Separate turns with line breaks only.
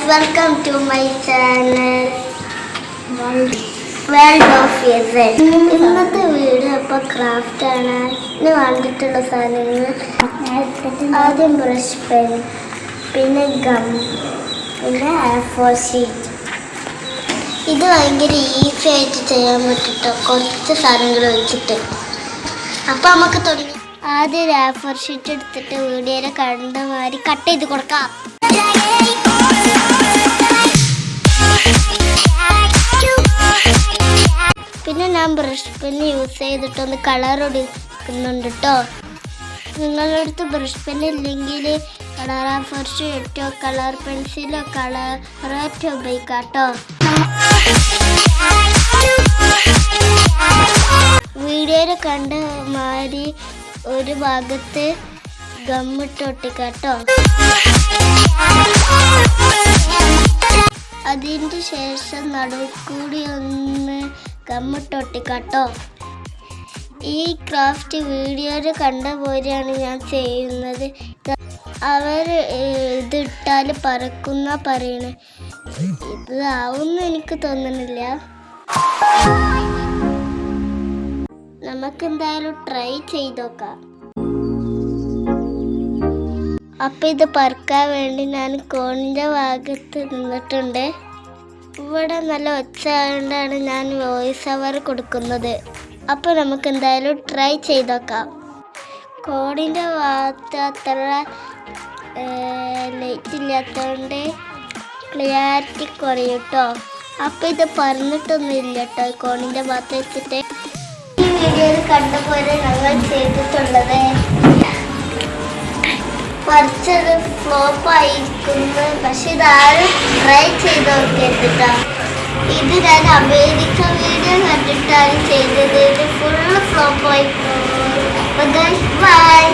welcome to my channel World of Yezen. ഇന്നത്തെ video അപ്പോൾ craft ആണ്. ഇതിന് വേണ്ടിയിട്ടുള്ള സാധനങ്ങൾ ആദ്യം ബ്രഷ് പെൻ, പിന്നെ ഗം, പിന്നെ A4 ഷീറ്റ്. ഇത് ഭയങ്കര ഈസി ആയിട്ട് ചെയ്യാൻ പറ്റിട്ടോ, കുറച്ച് സാധനങ്ങൾ വെച്ചിട്ട്. അപ്പോൾ നമുക്ക് തുടങ്ങി. ആദ്യം A4 ഷീറ്റ് എടുത്തിട്ട് വീഡിയോയിൽ കണ്ട മാതിരി കട്ട് ചെയ്ത് കൊടുക്കാം. പിന്നെ ഞാൻ ബ്രഷ് പെൻ യൂസ് ചെയ്തിട്ടൊന്ന് കളർ എടുക്കുന്നുണ്ട് കേട്ടോ. നിങ്ങളുടെ അടുത്ത് ബ്രഷ് പെൻ ഇല്ലെങ്കിൽ കളർ A4 ഷീറ്റോ കളർ പെൻസിലോ കളറോ ഉപയോഗിക്കാം കേട്ടോ. വീഡിയോയിൽ കണ്ട മാതിരി ഒരു ഭാഗത്ത് ഗമ്മിട്ട് ഒട്ടിക്കാട്ടോ. അതിൻ്റെ ശേഷം നടുക്കൂടി ഒന്ന് ഗമ്മിട്ട് ഒട്ടിക്കാട്ടോ. ഈ ക്രാഫ്റ്റ് വീഡിയോയിൽ കണ്ട പോലെയാണ് ഞാൻ ചെയ്യുന്നത്. അവർ ഇതിട്ടാൽ പറക്കുന്ന പറയണേ, ഇതാവുമെന്ന് എനിക്ക് തോന്നുന്നില്ല. നമുക്കെന്തായാലും ട്രൈ ചെയ്ത് നോക്കാം. അപ്പം ഇത് പറക്കാൻ വേണ്ടി ഞാൻ കോണിൻ്റെ ഭാഗത്ത് നിന്നിട്ടുണ്ട്. ഇവിടെ നല്ല ഒച്ച ആയതുകൊണ്ടാണ് ഞാൻ വോയിസ് ഓവർ കൊടുക്കുന്നത്. അപ്പോൾ നമുക്കെന്തായാലും ട്രൈ ചെയ്ത് നോക്കാം. കോണിൻ്റെ ഭാഗത്ത് അത്ര ലൈറ്റ് ഇല്ലാത്തതുകൊണ്ട് ക്ലിയാരിറ്റി കുറയും കേട്ടോ. അപ്പോൾ ഇത് പറഞ്ഞിട്ടൊന്നും ഇല്ല കേട്ടോ കോണിൻ്റെ ഭാഗത്ത് വെച്ചിട്ട്. ഈ വീഡിയോയിൽ കണ്ട പോലെ ഞങ്ങൾ ചെയ്തിട്ടുള്ളത് കുറച്ചത് ഫ്ലോപ്പ് ആയിരിക്കുന്നു. പക്ഷെ ഇതാരും ട്രൈ ചെയ്ത് നോക്കിയിട്ടാ. ഇത് ഞാൻ അമേരിക്ക വീഡിയോ കണ്ടിട്ടാണ് ചെയ്തത്. ഇത് ഫുള്ള് ഫ്ലോപ്പ് ആയി. ബൈ.